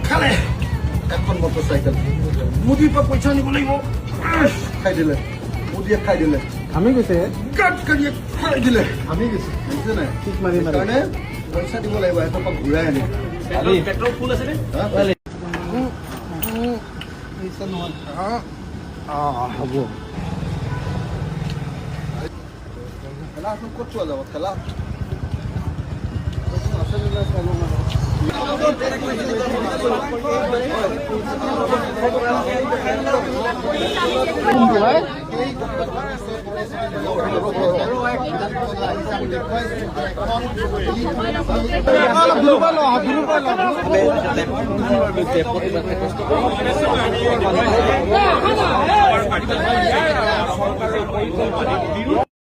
খালে এখন মটৰসাইকেল মুদিৰ পৰা পইচা নিব লাগিব খাই দিলে মুদিয়ে খাই দিলে আমি গৈছে কাট কাটিয়ে খাই দিলে আমি গৈছে বুজিছে নাই ঠিক মাৰি মাৰি কাৰণে পইচা দিব লাগিব এটা পৰা ঘূৰাই আনি পেট্ৰল ফুল আছে নে পইচা নহয় হ'ব খেলা ক'ত পোৱা যাব খেলা